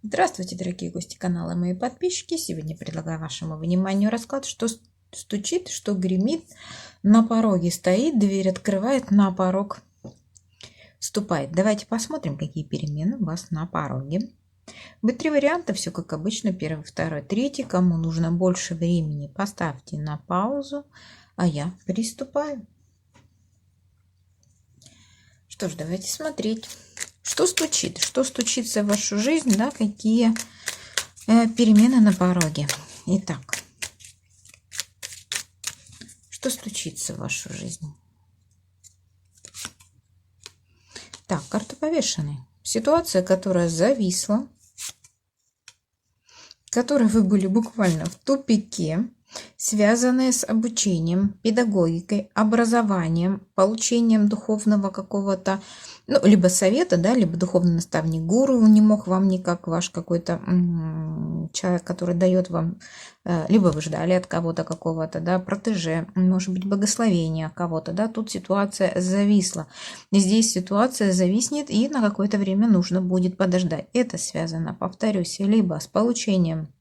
Здравствуйте, дорогие гости канала, мои подписчики. Сегодня предлагаю вашему вниманию расклад, что стучит, что гремит, на пороге стоит, дверь открывает, на порог вступает. Давайте посмотрим, какие перемены у вас на пороге. Будет три варианта, все как обычно, первый, второй, третий. Кому нужно больше времени, поставьте на паузу, а я приступаю. Что ж, давайте смотреть, что стучится в вашу жизнь, да, какие перемены на пороге. Итак, что стучится в вашу жизнь? Так, карта повешенной. Ситуация, которая зависла, в которой вы были буквально в тупике, связанная с обучением, педагогикой, образованием, получением духовного какого-то, либо совета, да, либо духовный наставник, гуру не мог вам никак, ваш какой-то человек, который дает вам, либо вы ждали от кого-то какого-то, да, протеже, может быть, благословения кого-то, да, тут ситуация зависла. Здесь ситуация зависнет, и на какое-то время нужно будет подождать. Это связано, повторюсь, либо с получением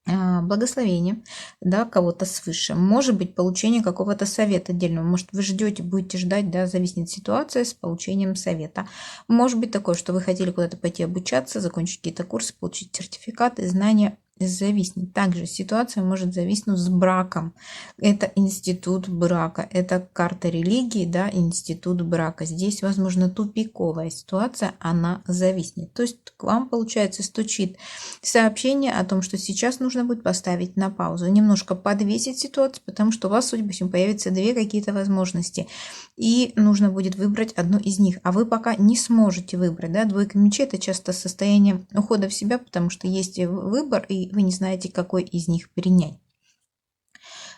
благословение, да, кого-то свыше, может быть получение какого-то совета отдельного, может вы ждете, будете ждать, да, зависит ситуация с получением совета, может быть такое, что вы хотели куда-то пойти обучаться, закончить какие-то курсы, получить сертификаты, знания, зависнет. Также ситуация может зависнуть с браком. Это институт брака, это карта религии, да, институт брака. Здесь, возможно, тупиковая ситуация, она зависнет. То есть к вам, получается, стучит сообщение о том, что сейчас нужно будет поставить на паузу, немножко подвесить ситуацию, потому что у вас, судя по всему, появятся две какие-то возможности, и нужно будет выбрать одну из них, а вы пока не сможете выбрать, да, двойка мечей – это часто состояние ухода в себя, потому что есть выбор, и вы не знаете, какой из них принять.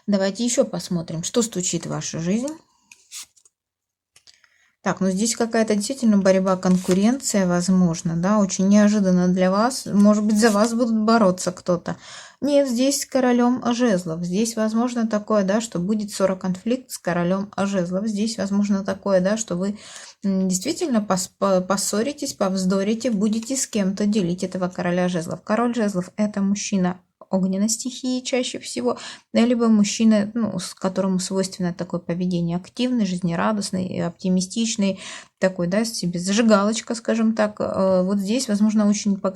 Давайте еще посмотрим, что стучит в вашу жизнь. Так, ну здесь какая-то действительно борьба, конкуренция, возможно, да, очень неожиданно для вас. Может быть, за вас будут бороться кто-то. Нет, здесь с королем жезлов. Здесь, возможно, такое, да, что будет ссора, конфликт с королем жезлов. Здесь, возможно, такое, да, что вы действительно поссоритесь, повздорите, будете с кем-то делить этого короля жезлов. Король жезлов – это мужчина огненной стихии чаще всего, либо мужчина, с которому свойственно такое поведение, активный, жизнерадостный, оптимистичный, такой, да, себе зажигалочка, скажем так. Вот здесь, возможно, очень по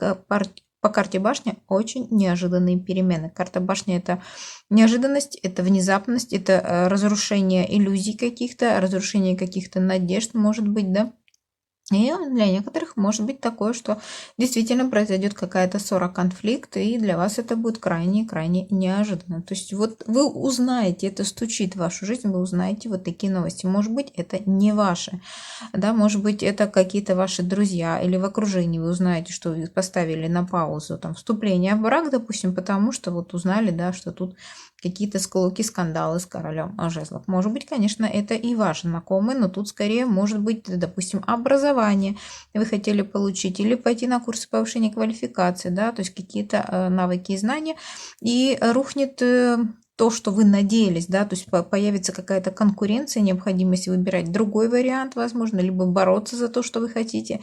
карте башни очень неожиданные перемены. Карта башни – это неожиданность, это внезапность, это разрушение иллюзий каких-то, разрушение каких-то надежд, может быть, да. И для некоторых может быть такое, что действительно произойдет какая-то ссора, конфликт, и для вас это будет крайне-крайне неожиданно. То есть вот вы узнаете, это стучит в вашу жизнь, вы узнаете вот такие новости. Может быть, это не ваши, да, может быть, это какие-то ваши друзья или в окружении вы узнаете, что вы поставили на паузу там вступление в брак, допустим, потому что вот узнали, да, что тут какие-то склоки, скандалы с королем жезлов. Может быть, конечно, это и ваш знакомый, но тут скорее может быть, допустим, образование вы хотели получить или пойти на курсы повышения квалификации, да, то есть какие-то навыки и знания, и рухнет то, что вы надеялись, да, то есть появится какая-то конкуренция, необходимость выбирать другой вариант, возможно, либо бороться за то, что вы хотите.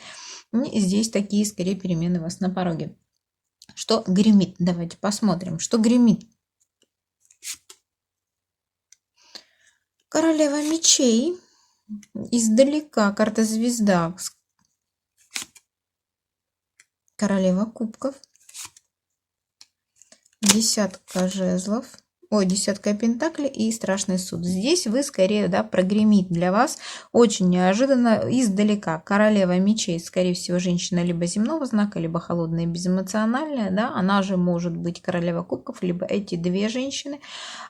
И здесь такие, скорее, перемены у вас на пороге. Что гремит? Давайте посмотрим, что гремит. Королева мечей, издалека карта звезда, королева кубков, десятка жезлов, десятка пентаклей и страшный суд. Здесь вы скорее, да, прогремит для вас очень неожиданно издалека. Королева мечей, скорее всего, женщина либо земного знака, либо холодная, безэмоциональная, да, она же может быть королева кубков, либо эти две женщины,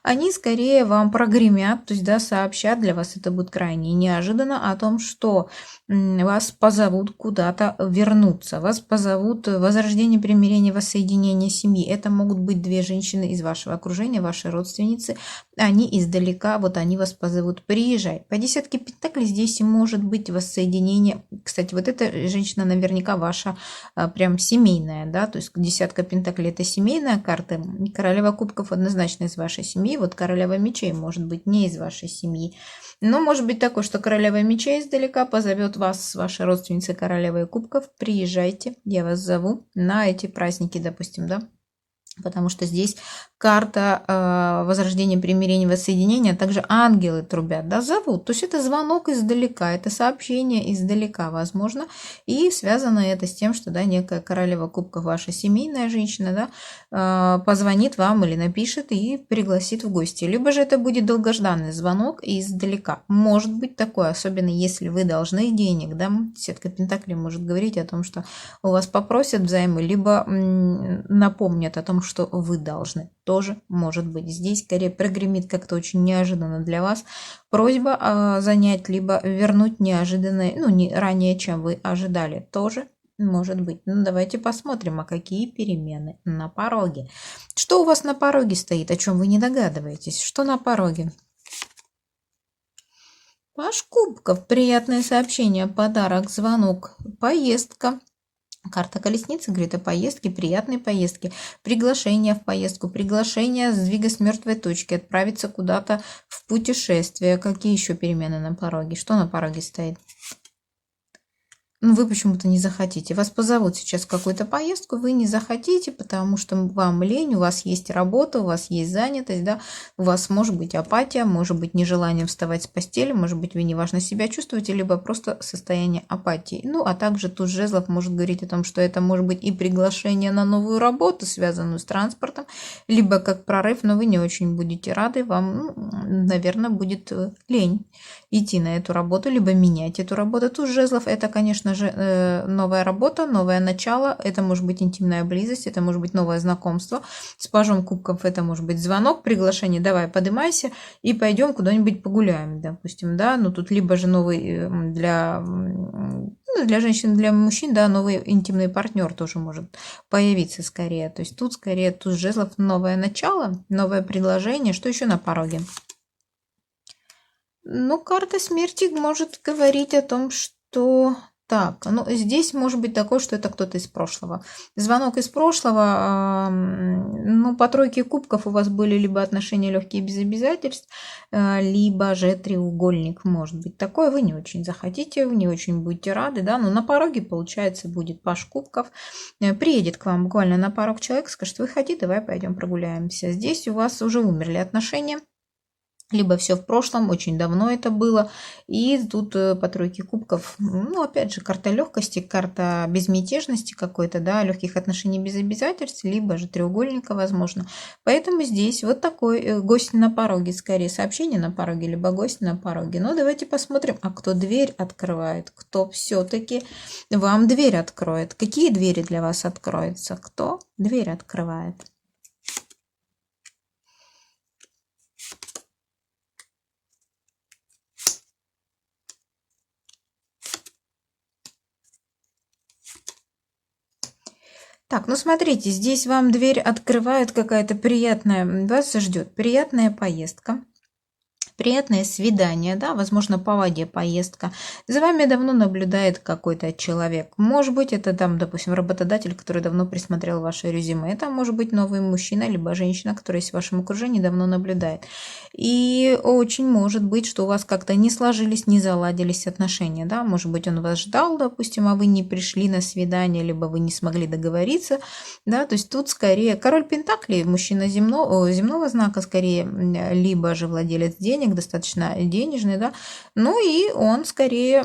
они скорее вам прогремят, то есть, да, сообщат, для вас это будет крайне неожиданно, о том, что вас позовут куда-то вернуться, вас позовут в возрождение, примирение, воссоединение семьи. Это могут быть две женщины из вашего окружения, ваши родственницы, они издалека, вот они вас позовут, приезжай. По десятке пентаклей здесь может быть воссоединение. Кстати, вот эта женщина наверняка ваша прям семейная, да, то есть десятка пентаклей это семейная карта, королева кубков однозначно из вашей семьи, вот королева мечей может быть не из вашей семьи. Но может быть такое, что королева мечей издалека позовет вас с вашей родственницей королевой кубков. Приезжайте, я вас зову на эти праздники, допустим, да. Потому что здесь карта возрождения, примирения, воссоединения, а также ангелы трубят, да, зовут. То есть это звонок издалека, это сообщение издалека, возможно. И связано это с тем, что, да, некая королева кубков, ваша семейная женщина, да, позвонит вам или напишет и пригласит в гости. Либо же это будет долгожданный звонок издалека. Может быть такое, особенно если вы должны денег, да. Десятка пентаклей может говорить о том, что у вас попросят взаймы, либо напомнят о том, что вы должны. Тоже может быть. Здесь скорее прогремит как-то очень неожиданно для вас просьба занять, либо вернуть неожиданно, ну, не ранее, чем вы ожидали. Тоже может быть. Ну, давайте посмотрим, а какие перемены на пороге. Что у вас на пороге стоит, о чем вы не догадываетесь? Что на пороге? Паж кубков. Приятное сообщение, подарок, звонок, поездка. Карта колесницы говорит о поездке, приятной поездке, приглашение в поездку, приглашение сдвига с мертвой точки, отправиться куда-то в путешествие. Какие еще перемены на пороге? Что на пороге стоит? Ну, вы почему-то не захотите. Вас позовут сейчас в какую-то поездку, вы не захотите, потому что вам лень, у вас есть работа, у вас есть занятость, да, у вас может быть апатия, может быть нежелание вставать с постели, может быть вы неважно себя чувствуете, либо просто состояние апатии. Ну, а также туз жезлов может говорить о том, что это может быть и приглашение на новую работу, связанную с транспортом, либо как прорыв, но вы не очень будете рады, вам, ну, наверное, будет лень идти на эту работу, либо менять эту работу. Туз жезлов это, конечно же, новая работа, новое начало, это может быть интимная близость, это может быть новое знакомство. С пажом кубков это может быть звонок, приглашение, давай поднимайся и пойдем куда-нибудь погуляем, допустим, да, ну тут либо же новый для женщин, для мужчин, да, новый интимный партнер тоже может появиться скорее, то есть тут скорее туз жезлов новое начало, новое предложение. Что еще на пороге? Ну, карта смерти может говорить о том, что... Так, ну здесь может быть такое, что это кто-то из прошлого. Звонок из прошлого, ну, по тройке кубков у вас были либо отношения легкие без обязательств, либо же треугольник может быть такое. Вы не очень захотите, вы не очень будете рады, да, но на пороге, получается, будет паж кубков. Приедет к вам буквально на порог человек, скажет, выходи, давай пойдем прогуляемся. Здесь у вас уже умерли отношения. Либо все в прошлом, очень давно это было. И тут по тройке кубков, ну, опять же, карта легкости, карта безмятежности какой-то, да, легких отношений без обязательств, либо же треугольника, возможно. Поэтому здесь вот такой гость на пороге, скорее сообщение на пороге, либо гость на пороге. Но давайте посмотрим, а кто дверь открывает, кто все-таки вам дверь откроет. Какие двери для вас откроются? Кто дверь открывает? Так, ну смотрите, здесь вам дверь открывает какая-то приятная, вас ждет приятная поездка. Приятное свидание, да, возможно, по воде поездка. За вами давно наблюдает какой-то человек. Может быть, это там, допустим, работодатель, который давно присмотрел ваше резюме. Это может быть новый мужчина, либо женщина, которая есть в вашем окружении, давно наблюдает. И очень может быть, что у вас как-то не сложились, не заладились отношения, да. Может быть, он вас ждал, допустим, а вы не пришли на свидание, либо вы не смогли договориться, да. То есть тут скорее король пентаклей, мужчина земного знака скорее, либо же владелец денег, достаточно денежный, да, ну и он скорее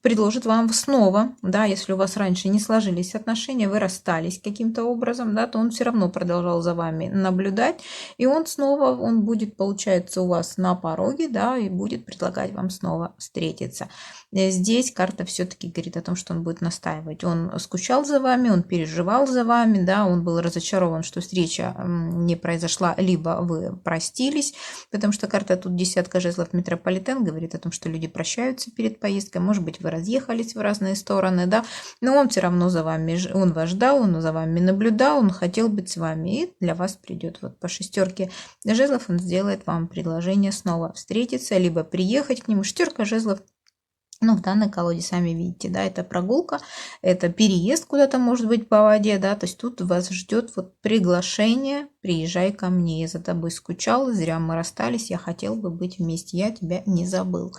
предложит вам снова, да, если у вас раньше не сложились отношения, вы расстались каким-то образом, да, то он все равно продолжал за вами наблюдать, и он снова, он будет, получается, у вас на пороге, да, и будет предлагать вам снова встретиться. Здесь карта все-таки говорит о том, что он будет настаивать. Он скучал за вами, он переживал за вами, да, он был разочарован, что встреча не произошла, либо вы простились, потому что карта тут десятка жезлов, метрополитен, говорит о том, что люди прощаются перед поездкой, может быть, вы разъехались в разные стороны, да, но он все равно за вами, он вас ждал, он за вами наблюдал, он хотел быть с вами, и для вас придет вот по шестерке жезлов, он сделает вам предложение снова встретиться, либо приехать к нему. Шестерка жезлов, ну, в данной колоде, сами видите, да, это прогулка, это переезд куда-то, может быть, по воде, да, то есть тут вас ждет вот приглашение, приезжай ко мне, я за тобой скучал, зря мы расстались, я хотел бы быть вместе, я тебя не забыл.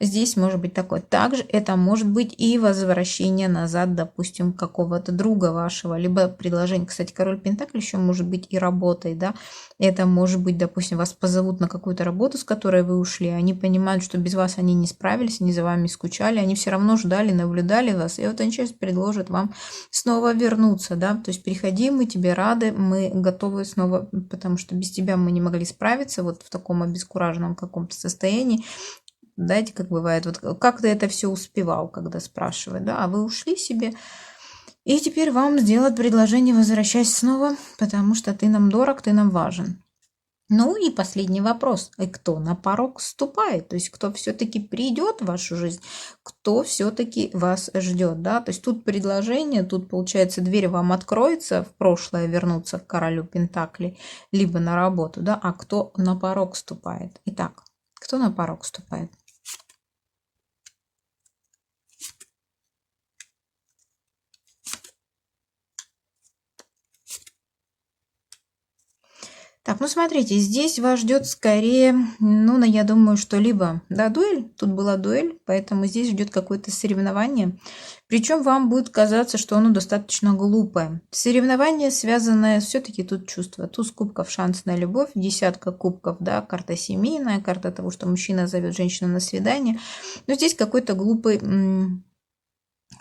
Здесь может быть такое. Также это может быть и возвращение назад, допустим, какого-то друга вашего, либо предложение, кстати, король пентаклей еще может быть и работой, да, это может быть, допустим, вас позовут на какую-то работу, с которой вы ушли, они понимают, что без вас они не справились, они за вами скучали, они все равно ждали, наблюдали вас, и вот они сейчас предложат вам снова вернуться, да, то есть приходи, мы тебе рады, мы готовы снова, потому что без тебя мы не могли справиться вот в таком обескураженном каком-то состоянии. Знаете, как бывает, вот как ты это все успевал, когда спрашивают, да, а вы ушли себе, и теперь вам сделают предложение, возвращайся снова, потому что ты нам дорог, ты нам важен. Ну и последний вопрос. И кто на порог ступает? То есть кто все-таки придет в вашу жизнь, кто все-таки вас ждет, да? То есть тут предложение, тут получается дверь вам откроется в прошлое, вернуться к королю пентаклей, либо на работу, да? А кто на порог ступает? Итак, кто на порог ступает? Так, ну смотрите, здесь вас ждет скорее, ну, я думаю, что либо, да, дуэль, тут была дуэль, поэтому здесь ждет какое-то соревнование. Причем вам будет казаться, что оно достаточно глупое. Соревнование, связанное все-таки тут чувство. Туз кубков, шанс на любовь, десятка кубков, да, карта семейная, карта того, что мужчина зовет женщину на свидание. Но здесь какой-то глупый,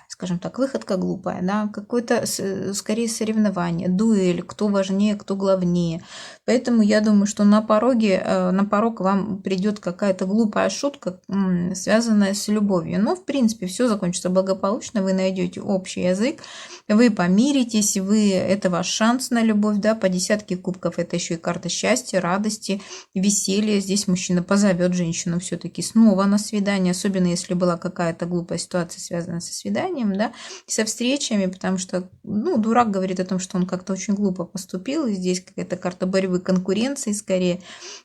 скажем так, выходка глупая, да, какое-то скорее соревнование, дуэль, кто важнее, кто главнее. Поэтому я думаю, что на порог вам придет какая-то глупая шутка, связанная с любовью. Но, в принципе, все закончится благополучно, вы найдете общий язык, вы помиритесь, это ваш шанс на любовь, да, по десятке кубков это еще и карта счастья, радости, веселья. Здесь мужчина позовет женщину все-таки снова на свидание, особенно если была какая-то глупая ситуация, связанная со свиданием, да, со встречами, потому что, ну, дурак говорит о том, что он как-то очень глупо поступил, и здесь какая-то карта борьбы, конкуренции скорее,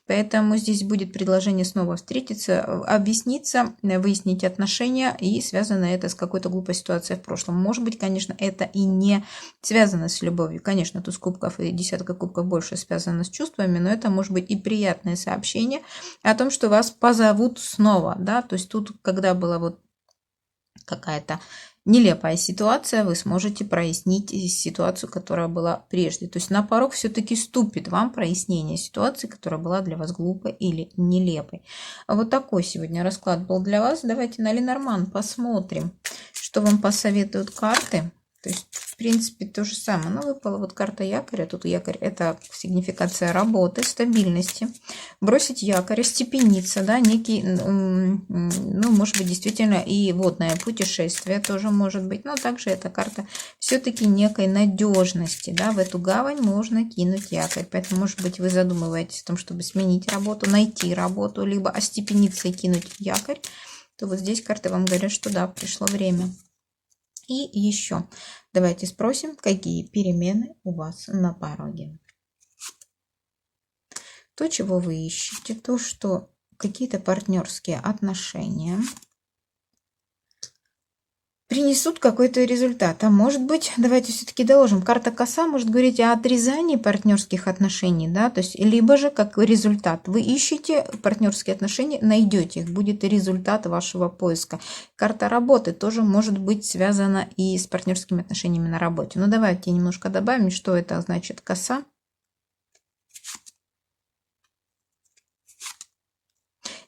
поэтому здесь будет предложение снова встретиться, объясниться, выяснить отношения, и связано это с какой-то глупой ситуацией в прошлом. Может быть, конечно, это и не связано с любовью, конечно, туз кубков и десятка кубков больше связано с чувствами, но это может быть и приятное сообщение о том, что вас позовут снова, да, то есть тут, когда была вот какая-то нелепая ситуация, вы сможете прояснить ситуацию, которая была прежде. То есть на порог все-таки ступит вам прояснение ситуации, которая была для вас глупой или нелепой. Вот такой сегодня расклад был для вас. Давайте на Ленорман посмотрим, что вам посоветуют карты. То есть, в принципе, то же самое. Но выпала вот карта якоря. Тут якорь – это сигнификация работы, стабильности. Бросить якорь, остепениться, да, некий, ну, может быть, действительно и водное путешествие тоже может быть. Но также эта карта все-таки некой надежности, да, в эту гавань можно кинуть якорь. Поэтому, может быть, вы задумываетесь о том, чтобы сменить работу, найти работу, либо остепениться и кинуть якорь, то вот здесь карты вам говорят, что да, пришло время. И еще давайте спросим, какие перемены у вас на пороге. То, чего вы ищете, то, что какие-то партнерские отношения принесут какой-то результат. А может быть, давайте все-таки доложим, карта коса может говорить о отрезании партнерских отношений, да, то есть либо же как результат. Вы ищете партнерские отношения, найдете их, будет результат вашего поиска. Карта работы тоже может быть связана и с партнерскими отношениями на работе. Но давайте немножко добавим, что это значит коса.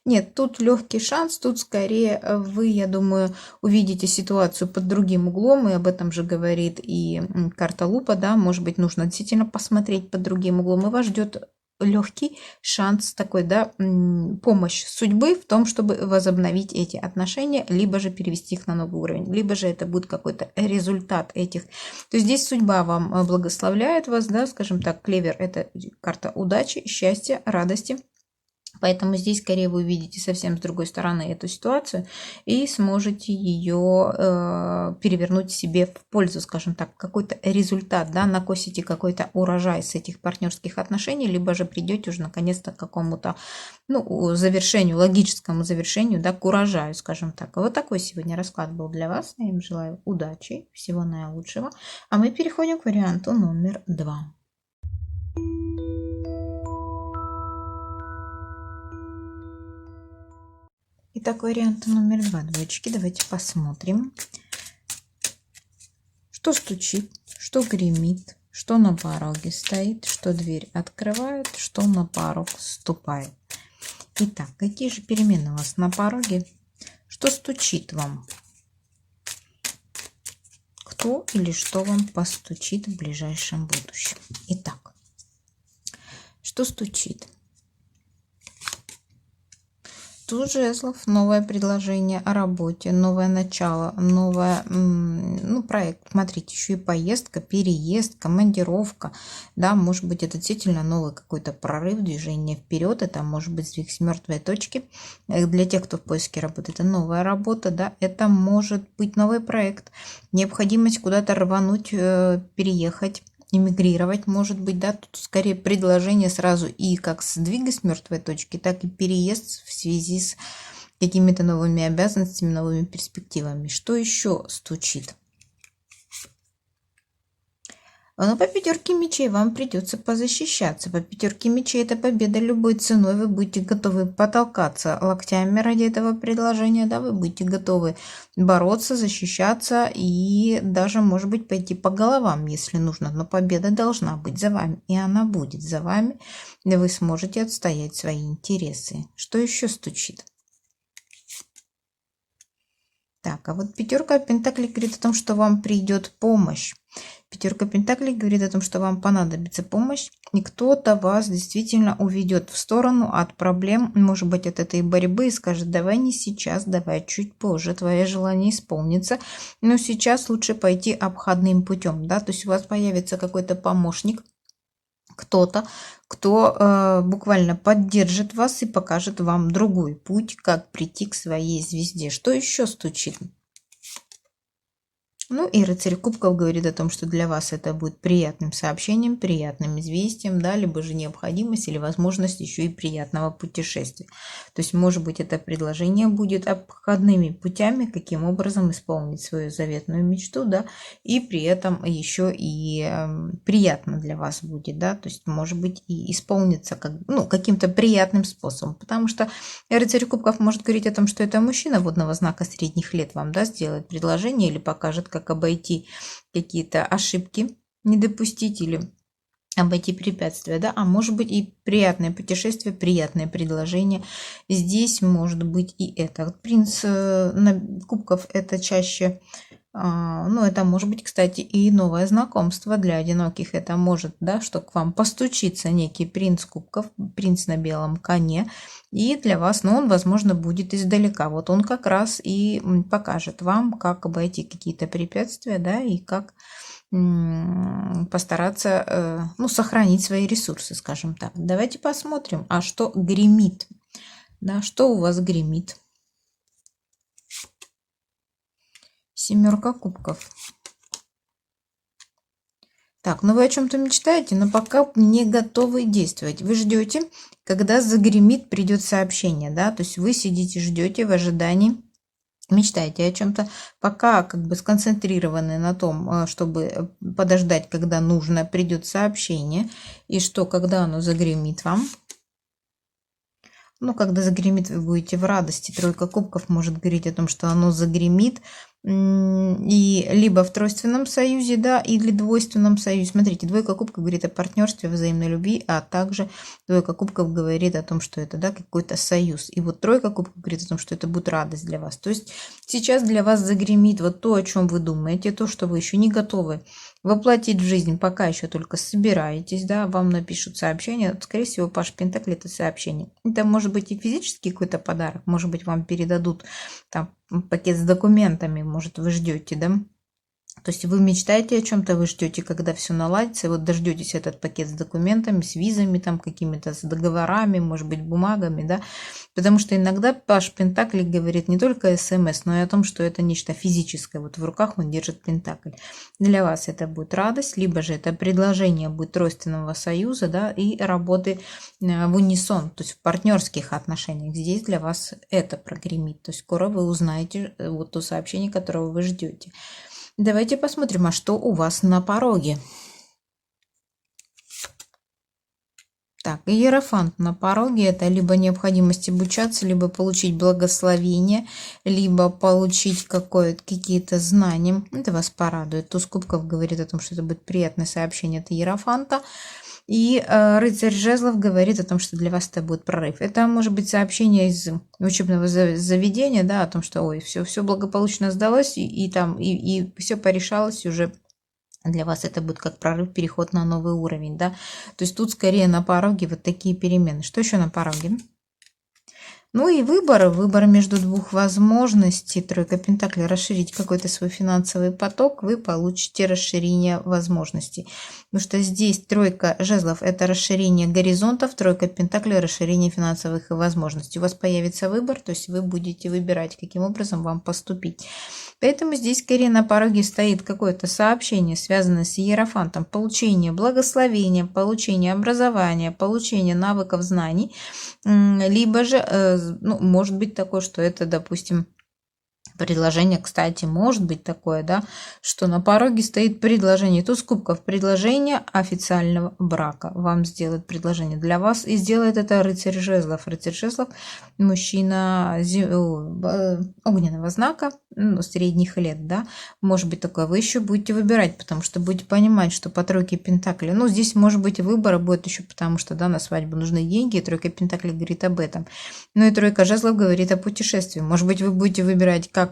Нет, тут легкий шанс, тут скорее вы, я думаю, увидите ситуацию под другим углом, и об этом же говорит и карта лупа, да, может быть, нужно действительно посмотреть под другим углом, и вас ждет легкий шанс такой, да, помощь судьбы в том, чтобы возобновить эти отношения, либо же перевести их на новый уровень, либо же это будет какой-то результат этих. То есть здесь судьба вам благословляет вас, да, скажем так, клевер – это карта удачи, счастья, радости. Поэтому здесь скорее вы увидите совсем с другой стороны эту ситуацию и сможете ее перевернуть себе в пользу, скажем так, какой-то результат, да, накосите какой-то урожай с этих партнерских отношений, либо же придете уже наконец-то к какому-то, ну, завершению, логическому завершению, да, к урожаю, скажем так. Вот такой сегодня расклад был для вас. Я им желаю удачи, всего наилучшего. А мы переходим к варианту номер 2. Итак, вариант номер 2, двоечки. Давайте посмотрим, что стучит, что гремит, что на пороге стоит, что дверь открывает, что на порог ступает. Итак, какие же перемены у вас на пороге? Что стучит вам? Кто или что вам постучит в ближайшем будущем? Итак, что стучит? Туз жезлов, новое предложение о работе, новое начало, новое, ну, проект. Смотрите, еще и поездка, переезд, командировка, да, может быть, это действительно новый какой-то прорыв, движение вперед, это может быть сдвиг с мертвой точки. Для тех, кто в поиске работы, это новая работа, да, это может быть новый проект, необходимость куда-то рвануть, переехать, эмигрировать, может быть, да, тут скорее предложение сразу и как сдвига с мертвой точки, так и переезд в связи с какими-то новыми обязанностями, новыми перспективами. Что еще стучит? Но по пятерке мечей вам придется позащищаться. По пятерке мечей это победа любой ценой. Вы будете готовы потолкаться локтями ради этого предложения. Да, вы будете готовы бороться, защищаться и даже, может быть, пойти по головам, если нужно. Но победа должна быть за вами. И она будет за вами. И вы сможете отстоять свои интересы. Что еще стучит? Так, а вот пятерка пентаклей говорит о том, что вам придет помощь. Пятерка пентаклей говорит о том, что вам понадобится помощь, и кто-то вас действительно уведет в сторону от проблем, может быть, от этой борьбы, и скажет: давай не сейчас, давай чуть позже, твое желание исполнится, но сейчас лучше пойти обходным путем, да, то есть у вас появится какой-то помощник, кто-то, кто буквально поддержит вас и покажет вам другой путь, как прийти к своей звезде. Что еще стучит? Ну и рыцарь кубков говорит о том, что для вас это будет приятным сообщением, приятным известием, да, либо же необходимость или возможность еще и приятного путешествия. То есть, может быть, это предложение будет обходными путями, каким образом исполнить свою заветную мечту, да, и при этом еще и приятно для вас будет, да, то есть, может быть, и исполнится как, ну, каким-то приятным способом, потому что рыцарь кубков может говорить о том, что это мужчина водного знака средних лет вам, да, сделает предложение или покажет, как обойти какие-то ошибки, не допустить или обойти препятствия, да, а может быть и приятное путешествие, приятное предложение. Здесь может быть и это. Принц кубков это чаще, ну, это может быть, кстати, и новое знакомство для одиноких. Это может, да, что к вам постучится некий принц кубков, принц на белом коне, и для вас, но он, возможно, будет издалека. Вот он как раз и покажет вам, как обойти какие-то препятствия, да, и как постараться, ну, сохранить свои ресурсы, скажем так. Давайте посмотрим, а что гремит, да, что у вас гремит. Семерка кубков. Так, ну вы о чем-то мечтаете, но пока не готовы действовать. Вы ждете, когда загремит, придет сообщение, да, то есть вы сидите, ждете в ожидании, мечтаете о чем-то, пока как бы сконцентрированы на том, чтобы подождать, когда нужно, придет сообщение, и что, когда оно загремит вам. Ну, когда загремит, вы будете в радости. Тройка кубков может говорить о том, что оно загремит, и либо в тройственном союзе, да, или двойственном союзе. Смотрите, двойка кубков говорит о партнерстве, взаимной любви, а также двойка кубков говорит о том, что это, да, какой-то союз. И вот тройка кубков говорит о том, что это будет радость для вас. То есть сейчас для вас загремит вот то, о чем вы думаете, то, что вы еще не готовы воплотить в жизнь, пока еще только собираетесь, да, вам напишут сообщение, скорее всего, Паш Пентакли это сообщение. Это может быть и физический какой-то подарок, может быть, вам передадут там пакет с документами, может, вы ждете, да, то есть вы мечтаете о чем-то, вы ждете, когда все наладится, и вот дождетесь этот пакет с документами, с визами, там какими-то, с договорами, может быть, бумагами, да, потому что иногда Паш Пентакли говорит не только СМС, но и о том, что это нечто физическое, вот в руках он держит Пентакль. Для вас это будет радость, либо же это предложение будет тройственного союза, да, и работы в унисон, то есть в партнерских отношениях. Здесь для вас это прогремит, то есть скоро вы узнаете вот то сообщение, которого вы ждете. Давайте посмотрим, а что у вас на пороге. Так, иерофант на пороге – это либо необходимость обучаться, либо получить благословение, либо получить какие-то знания. Это вас порадует. Туз кубков говорит о том, что это будет приятное сообщение от иерофанта. И рыцарь жезлов говорит о том, что для вас это будет прорыв. Это может быть сообщение из учебного заведения, да, о том, что ой, все благополучно сдалось, и все порешалось уже. Для вас это будет как прорыв, переход на новый уровень, да. То есть тут скорее на пороге вот такие перемены. Что еще на пороге? Ну и выбор между двух возможностей. Тройка Пентаклей. Расширить какой-то свой финансовый поток, вы получите расширение возможностей. Потому что здесь тройка жезлов – это расширение горизонтов, тройка Пентаклей – расширение финансовых возможностей. У вас появится выбор, то есть вы будете выбирать, каким образом вам поступить. Поэтому здесь скорее на пороге стоит какое-то сообщение, связанное с иерофантом. Получение благословения, получение образования, получение навыков, знаний. Либо же, ну, может быть такое, что это, допустим, предложение, кстати, может быть такое, да, что на пороге стоит предложение. Туз кубков, предложение официального брака. Вам сделает предложение для вас, и сделает это рыцарь жезлов. Рыцарь жезлов – мужчина огненного знака, ну, средних лет, да. Может быть такое. Вы еще будете выбирать, потому что будете понимать, что по тройке пентаклей, ну, здесь, может быть, выбора будет еще, потому что, да, на свадьбу нужны деньги, и тройка пентаклей говорит об этом. Ну и тройка жезлов говорит о путешествии. Может быть, вы будете выбирать, как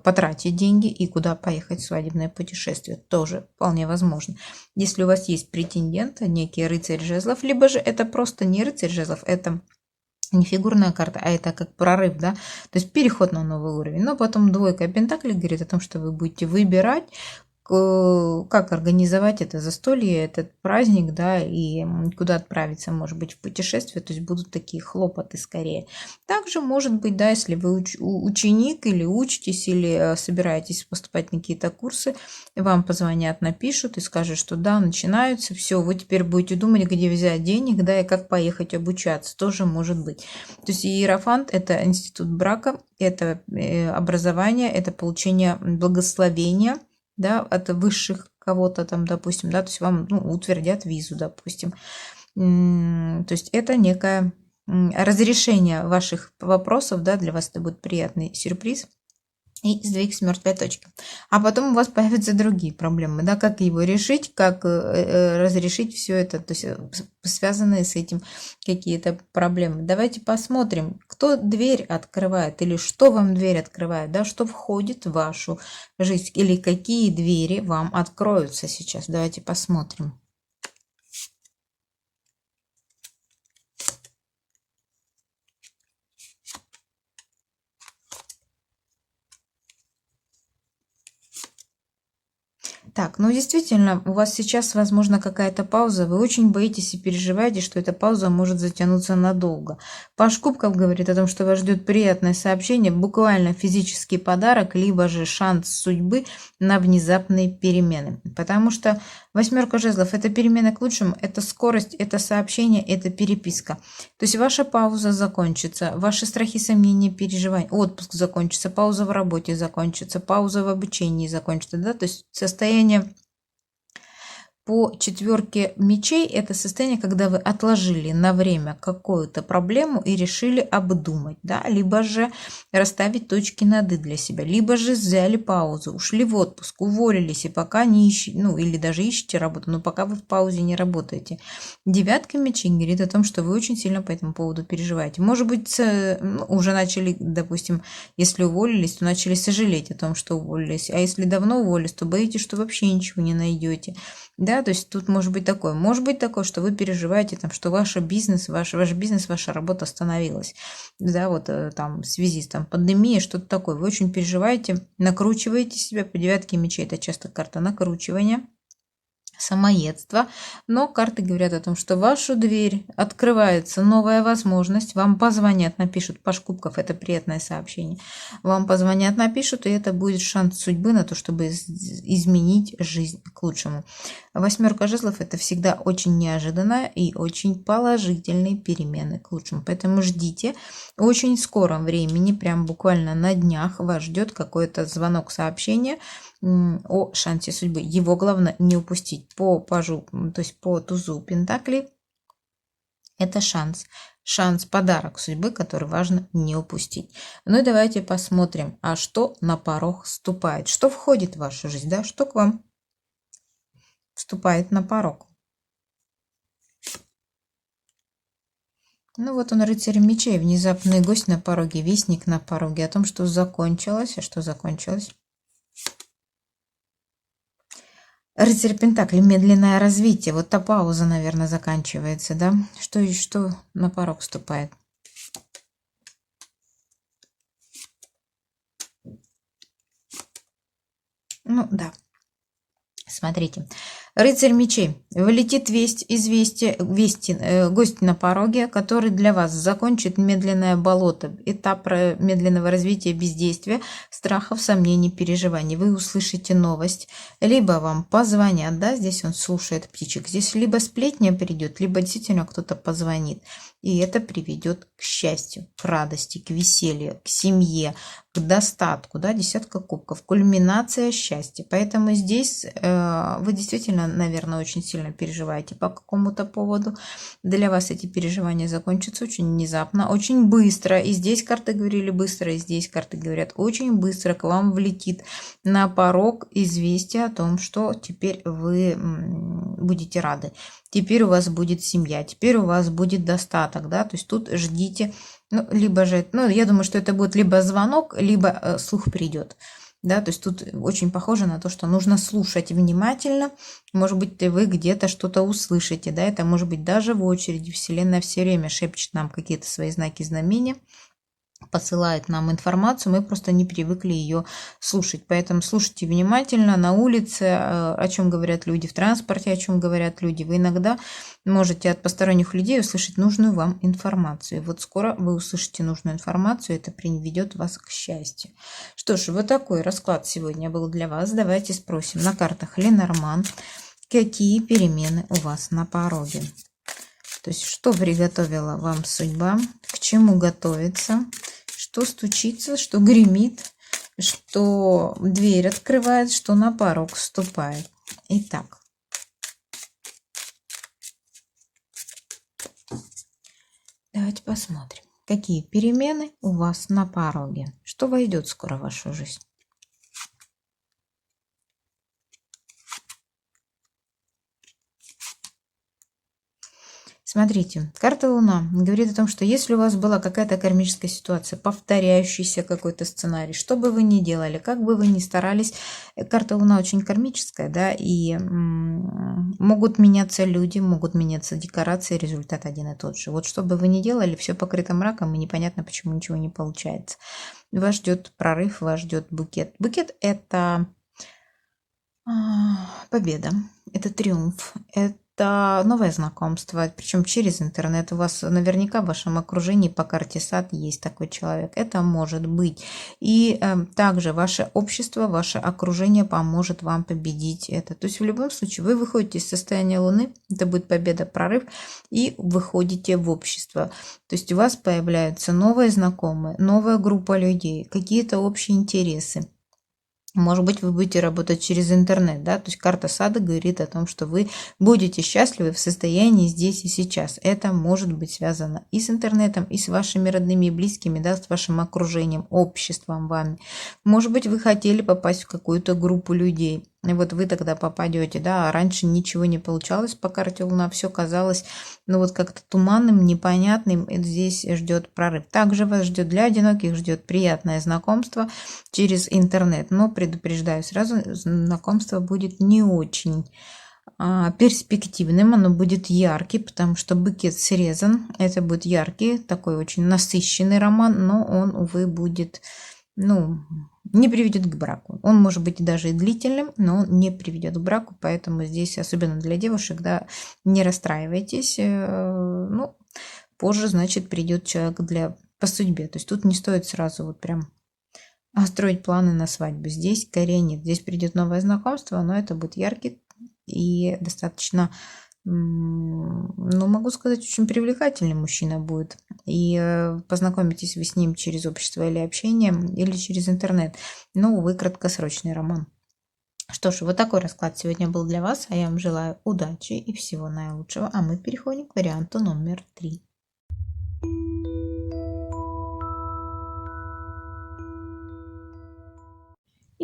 потратить деньги и куда поехать в свадебное путешествие. Тоже вполне возможно. Если у вас есть претендент, некий рыцарь жезлов, либо же это просто не рыцарь жезлов, это не фигурная карта, а это как прорыв, да, то есть переход на новый уровень. Но потом двойка пентаклей говорит о том, что вы будете выбирать, как организовать это застолье, этот праздник, да, и куда отправиться, может быть, в путешествие, то есть будут такие хлопоты скорее. Также, может быть, да, если вы ученик или учитесь, или собираетесь поступать на какие-то курсы, вам позвонят, напишут и скажут, что да, начинаются, все, вы теперь будете думать, где взять денег, да, и как поехать обучаться, тоже может быть. То есть иерофант – это институт брака, это образование, это получение благословения, да, от высших кого-то там, допустим, да, то есть вам, ну, утвердят визу, допустим. То есть это некое разрешение ваших вопросов, да, для вас это будет приятный сюрприз и сдвиг с мертвой точки. А потом у вас появятся другие проблемы, да, как его решить, как разрешить все это, то есть связанные с этим какие-то проблемы. Давайте посмотрим, кто дверь открывает или что вам дверь открывает, да, что входит в вашу жизнь или какие двери вам откроются сейчас. Давайте посмотрим. Так, ну действительно, у вас сейчас, возможно, какая-то пауза. Вы очень боитесь и переживаете, что эта пауза может затянуться надолго. Паш Кубков говорит о том, что вас ждет приятное сообщение, буквально физический подарок, либо же шанс судьбы на внезапные перемены. Потому что восьмерка жезлов – это перемены к лучшему, это скорость, это сообщение, это переписка. То есть ваша пауза закончится, ваши страхи, сомнения, переживания, отпуск закончится, пауза в работе закончится, пауза в обучении закончится, да, то есть состояние По четверке мечей это состояние, когда вы отложили на время какую-то проблему и решили обдумать, да, либо же расставить точки над «и» для себя, либо же взяли паузу, ушли в отпуск, уволились и пока не ищете, ну или даже ищете работу, но пока вы в паузе не работаете. Девятка мечей говорит о том, что вы очень сильно по этому поводу переживаете. Может быть, уже начали, допустим, если уволились, то начали сожалеть о том, что уволились, а если давно уволились, то боитесь, что вообще ничего не найдете. Да, то есть тут может быть такое, что вы переживаете, там, что ваш бизнес, ваша работа остановилась, да, вот там в связи с там, пандемией, что-то такое. Вы очень переживаете, накручиваете себя. По девятке мечей это часто карта накручивания, самоедство, но карты говорят о том, что в вашу дверь открывается новая возможность, вам позвонят, напишут, Паш Кубков, это приятное сообщение, вам позвонят, напишут, и это будет шанс судьбы на то, чтобы изменить жизнь к лучшему. Восьмерка жезлов – это всегда очень неожиданно и очень положительные перемены к лучшему, поэтому ждите, очень в скором времени, прям буквально на днях вас ждет какой-то звонок, сообщение о шансе судьбы. Его главное не упустить. По пажу, то есть по тузу пентаклей, это шанс. Шанс, подарок судьбы, который важно не упустить. Ну и давайте посмотрим, а что на порог ступает. Что входит в вашу жизнь, да? Что к вам вступает на порог. Ну вот он, рыцарь мечей, внезапный гость на пороге, вестник на пороге, о том, что закончилось. А что закончилось? Рыцарь Пентаклей, медленное развитие. Вот та пауза, наверное, заканчивается, да? Что на порог вступает? Ну, да. Смотрите. Рыцарь мечей. Вылетит гость на пороге, который для вас закончит медленное болото, этап медленного развития бездействия, страхов, сомнений, переживаний. Вы услышите новость, либо вам позвонят, да, здесь он слушает птичек, здесь либо сплетня придет, либо действительно кто-то позвонит. И это приведет к счастью, к радости, к веселью, к семье, к достатку, да, десятка кубков, кульминация счастья. Поэтому здесь вы действительно, наверное, очень сильно переживаете по какому-то поводу. Для вас эти переживания закончатся очень внезапно, очень быстро. И здесь карты говорили быстро, и здесь карты говорят очень быстро. К вам влетит на порог известие о том, что теперь вы будете рады. Теперь у вас будет семья, теперь у вас будет достаток, да, то есть тут ждите, ну, либо же, ну, я думаю, что это будет либо звонок, либо слух придет, да, то есть тут очень похоже на то, что нужно слушать внимательно, может быть, вы где-то что-то услышите, да, это может быть даже в очереди, Вселенная все время шепчет нам какие-то свои знаки, знамения, посылает нам информацию, мы просто не привыкли ее слушать. Поэтому слушайте внимательно на улице, о чем говорят люди, в транспорте, о чем говорят люди. Вы иногда можете от посторонних людей услышать нужную вам информацию. Вот скоро вы услышите нужную информацию, это приведет вас к счастью. Что ж, вот такой расклад сегодня был для вас. Давайте спросим на картах Ленорман, какие перемены у вас на пороге. То есть, что приготовила вам судьба, к чему готовится, что стучится, что гремит, что дверь открывает, что на порог вступает. Итак, давайте посмотрим, какие перемены у вас на пороге, что войдет скоро в вашу жизнь. Смотрите, карта Луна говорит о том, что если у вас была какая-то кармическая ситуация, повторяющийся какой-то сценарий, что бы вы ни делали, как бы вы ни старались, карта Луна очень кармическая, да, и могут меняться люди, могут меняться декорации, результат один и тот же. Вот что бы вы ни делали, все покрыто мраком, и непонятно, почему ничего не получается. Вас ждет прорыв, вас ждет букет. Букет – это победа, это триумф, это новое знакомство, причем через интернет. У вас наверняка в вашем окружении по карте сад есть такой человек. Это может быть. И также ваше общество, ваше окружение поможет вам победить это. То есть в любом случае вы выходите из состояния Луны, это будет победа, прорыв, и выходите в общество. То есть у вас появляются новые знакомые, новая группа людей, какие-то общие интересы. Может быть, вы будете работать через интернет, да, то есть карта сада говорит о том, что вы будете счастливы в состоянии здесь и сейчас. Это может быть связано и с интернетом, и с вашими родными и близкими, да, с вашим окружением, обществом вами. Может быть, вы хотели попасть в какую-то группу людей, и вот вы тогда попадете, да, а раньше ничего не получалось по карте Луна, все казалось, ну вот как-то туманным, непонятным, и здесь ждет прорыв. Также вас ждет для одиноких, ждет приятное знакомство через интернет, но предупреждаю сразу, знакомство будет не очень перспективным, оно будет яркий, потому что букет срезан, это будет яркий, такой очень насыщенный роман, но он, увы, будет, ну, не приведет к браку. Он может быть даже и длительным, но он не приведет к браку, поэтому здесь, особенно для девушек, да, не расстраивайтесь, ну, позже, значит, придет человек по судьбе, то есть тут не стоит сразу вот прям строить планы на свадьбу. Здесь скорее нет. Здесь придет новое знакомство, но это будет яркий и достаточно, ну, могу сказать, очень привлекательный мужчина будет. И познакомитесь вы с ним через общество или общение, или через интернет. Но, увы, краткосрочный роман. Что ж, вот такой расклад сегодня был для вас, а я вам желаю удачи и всего наилучшего. А мы переходим к варианту номер 3.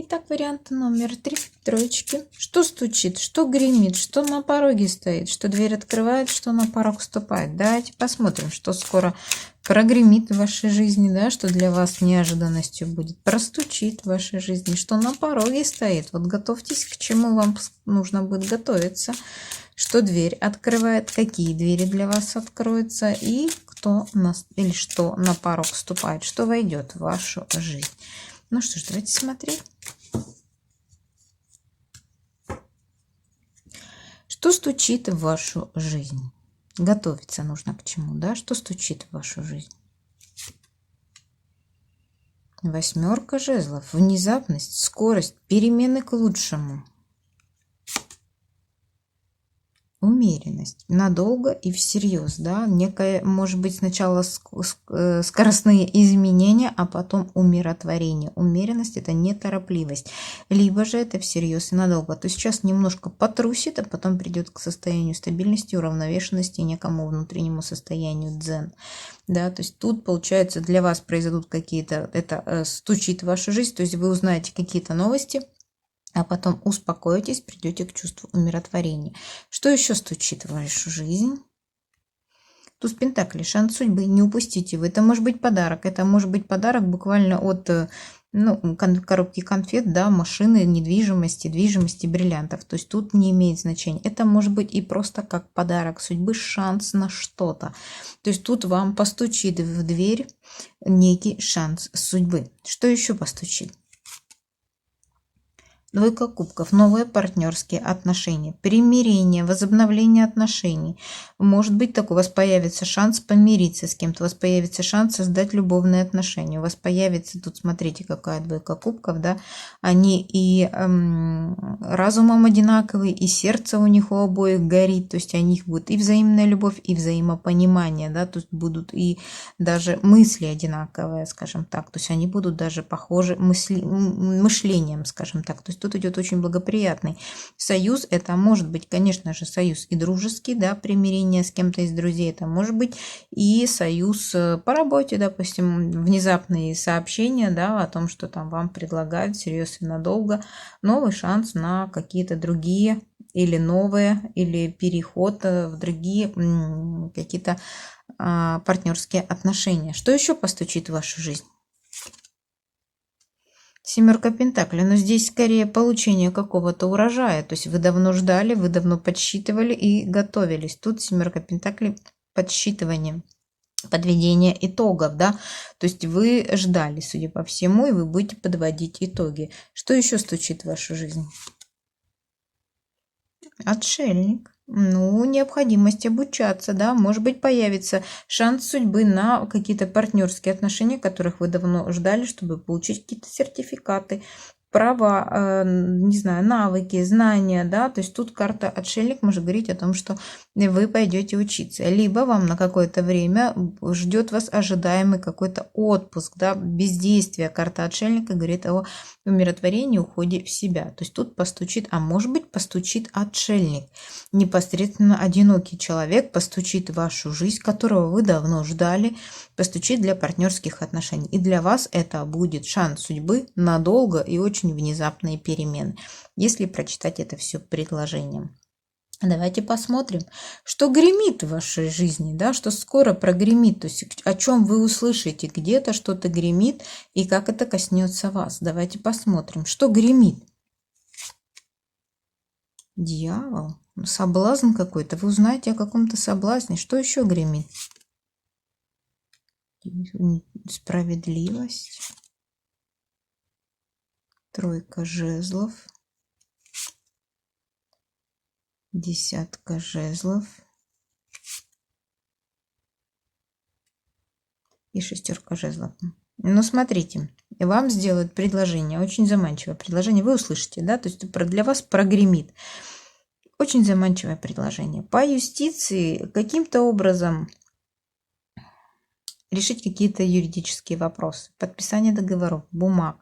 Итак, вариант номер 3. Троечки. Что стучит, что гремит, что на пороге стоит, что дверь открывает, что на порог вступает. Давайте посмотрим, что скоро прогремит в вашей жизни, да, что для вас неожиданностью будет. Простучит в вашей жизни, что на пороге стоит. Вот готовьтесь, к чему вам нужно будет готовиться. Что дверь открывает, какие двери для вас откроются и кто или что на порог вступает, что войдет в вашу жизнь. Ну что ж, давайте смотреть. Что стучит в вашу жизнь? Готовиться нужно к чему, да? Что стучит в вашу жизнь? 8 жезлов. Внезапность, скорость, перемены к лучшему. Умеренность, надолго и всерьез, да, некое, может быть, сначала скоростные изменения, а потом умиротворение. Умеренность – это неторопливость, либо же это всерьез и надолго. То есть сейчас немножко потрусит, а потом придет к состоянию стабильности, уравновешенности, некому внутреннему состоянию дзен. Да, то есть тут, получается, для вас произойдут какие-то, это стучит в вашу жизнь, то есть вы узнаете какие-то новости, а потом успокоитесь, придете к чувству умиротворения. Что еще стучит в вашу жизнь? Туз Пентаклей, шанс судьбы, не упустите его. Это может быть подарок. Это может быть подарок буквально от коробки конфет, да, машины, движимости, бриллиантов. То есть тут не имеет значения. Это может быть и просто как подарок судьбы, шанс на что-то. То есть тут вам постучит в дверь некий шанс судьбы. Что еще постучит? 2 кубков, новые партнерские отношения, примирение, возобновление отношений. Может быть, так у вас появится шанс помириться с кем-то, у вас появится шанс создать любовные отношения, у вас появится, тут смотрите, какая 2 кубков, да, они и разумом одинаковые, и сердце у них у обоих горит, то есть у них будет и взаимная любовь, и взаимопонимание, да, то есть будут и даже мысли одинаковые, скажем так, то есть они будут даже похожи мышлением, скажем так, то есть тут идет очень благоприятный союз. Это может быть, конечно же, союз и дружеский, да, примирение с кем-то из друзей. Это может быть и союз по работе, допустим, внезапные сообщения, да, о том, что там вам предлагают серьезно и надолго новый шанс на какие-то другие или новые, или переход в другие какие-то партнерские отношения. Что еще постучит в вашу жизнь? 7 Пентаклей, но здесь скорее получение какого-то урожая, то есть вы давно ждали, вы давно подсчитывали и готовились. Тут 7 Пентаклей, подсчитывание, подведение итогов, да, то есть вы ждали, судя по всему, и вы будете подводить итоги. Что еще стучит в вашу жизнь? Отшельник. Ну, необходимость обучаться, да, может быть, появится шанс судьбы на какие-то партнерские отношения, которых вы давно ждали, чтобы получить какие-то сертификаты, права, не знаю, навыки, знания, да, то есть тут карта отшельник может говорить о том, что вы пойдете учиться, либо вам на какое-то время ждет вас ожидаемый какой-то отпуск, да, бездействие. Карта отшельника говорит о умиротворении, уходе в себя, то есть тут постучит, а может быть постучит отшельник, непосредственно одинокий человек постучит в вашу жизнь, которого вы давно ждали, постучит для партнерских отношений, и для вас это будет шанс судьбы надолго и очень внезапные перемены, если прочитать это все предложением. Давайте посмотрим, что гремит в вашей жизни, да, что скоро прогремит, то есть о чем вы услышите, где-то что-то гремит и как это коснется вас. Давайте посмотрим, что гремит. Дьявол, соблазн какой-то, вы узнаете о каком-то соблазне, что еще гремит? Справедливость. Тройка жезлов. Десятка жезлов. И шестерка жезлов. Ну, смотрите, вам сделают предложение, очень заманчивое предложение. Вы услышите, да, то есть для вас прогремит. Очень заманчивое предложение. По юстиции каким-то образом решить какие-то юридические вопросы, подписание договоров, бумаг,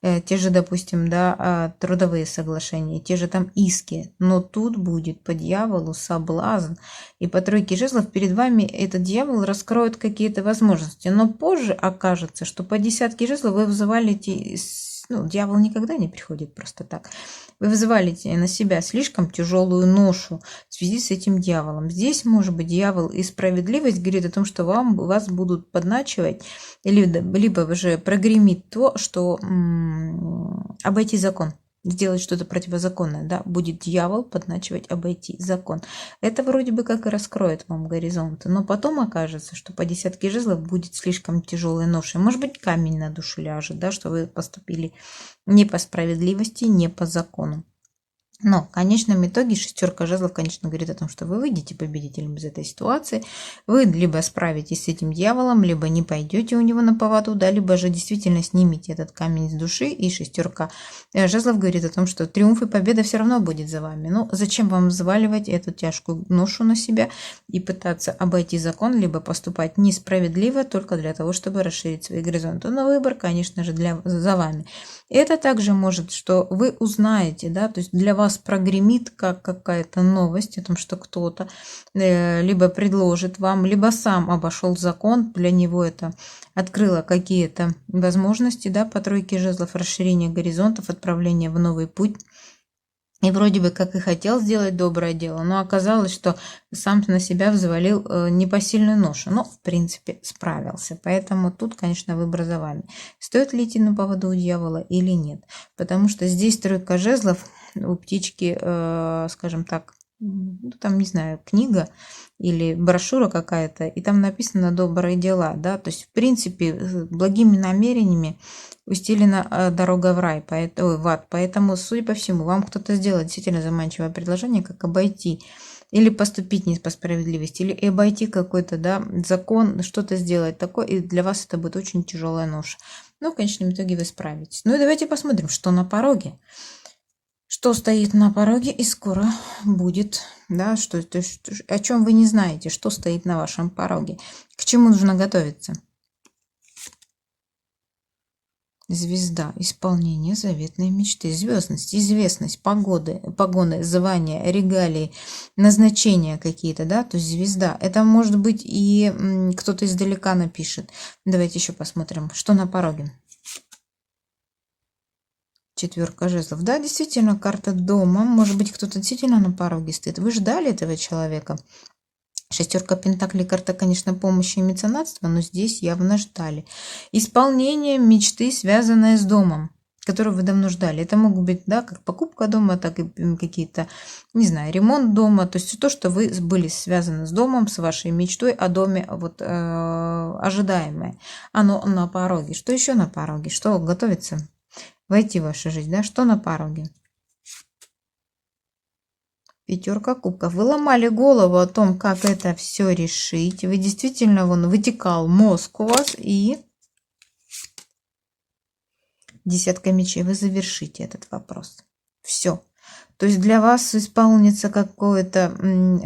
те же, допустим, да, трудовые соглашения, те же там иски, но тут будет по дьяволу соблазн, и по тройке жезлов перед вами этот дьявол раскроет какие-то возможности, но позже окажется, что по десятке жезлов вы вызывали эти... Ну, дьявол никогда не приходит просто так. Вы вызывали на себя слишком тяжелую ношу в связи с этим дьяволом. Здесь, может быть, дьявол и справедливость говорит о том, что вас будут подначивать, либо же прогремит то, что обойти закон. Сделать что-то противозаконное, да, будет дьявол подначивать обойти закон. Это вроде бы как и раскроет вам горизонты, но потом окажется, что по десятке жезлов будет слишком тяжелой ношей. Может быть, камень на душу ляжет, да, что вы поступили не по справедливости, не по закону. Но в конечном итоге шестерка жезлов, конечно, говорит о том, что вы выйдете победителем из этой ситуации. Вы либо справитесь с этим дьяволом, либо не пойдете у него на поводу, да, либо же действительно снимете этот камень с души. И шестерка жезлов говорит о том, что триумф и победа все равно будет за вами. Но зачем вам взваливать эту тяжкую ношу на себя и пытаться обойти закон, либо поступать несправедливо только для того, чтобы расширить свои горизонты? Но выбор, конечно же, за вами. Это также может, что вы узнаете, да, то есть для вас прогремит как какая-то новость о том, что кто-то либо предложит вам, либо сам обошел закон, для него это открыло какие-то возможности, да, по тройке жезлов, расширение горизонтов, отправление в новый путь. И вроде бы как и хотел сделать доброе дело, но оказалось, что сам на себя взвалил непосильную ношу. Но, в принципе, справился. Поэтому тут, конечно, выбор за вами. Стоит ли идти на поводу у дьявола или нет. Потому что здесь тройка жезлов, у птички, скажем так, ну, там, не знаю, книга или брошюра какая-то, и там написано «добрые дела», да, то есть, в принципе, благими намерениями устелена дорога в рай, в ад, поэтому, судя по всему, вам кто-то сделает действительно заманчивое предложение, как обойти или поступить не по справедливости, или обойти какой-то, да, закон, что-то сделать такое, и для вас это будет очень тяжелая ноша. Но в конечном итоге вы справитесь. Ну и давайте посмотрим, что на пороге. Что стоит на пороге и скоро будет, да, что, то есть, о чем вы не знаете, что стоит на вашем пороге, к чему нужно готовиться. Звезда, исполнение заветной мечты, звездность, известность, погоны, звания, регалии, назначения какие-то, да, то есть звезда. Это может быть и кто-то издалека напишет. Давайте еще посмотрим, что на пороге. Четверка жезлов. Да, действительно, карта дома. Может быть, кто-то действительно на пороге стоит. Вы ждали этого человека. Шестерка пентаклей, карта, конечно, помощи и меценатства, но здесь явно ждали. Исполнение мечты, связанное с домом, которую вы давно ждали. Это могут быть, да, как покупка дома, так и какие-то, не знаю, ремонт дома. То есть то, что вы были связаны с домом, с вашей мечтой о доме, вот ожидаемое. Оно на пороге. Что еще на пороге? Что готовится войти в вашу жизнь, да? Что на пороге? Пятерка кубков. Вы ломали голову о том, как это все решить. Вы действительно, вытекал мозг у вас. И Десятка мечей, вы завершите этот вопрос. Все. То есть для вас исполнится какое-то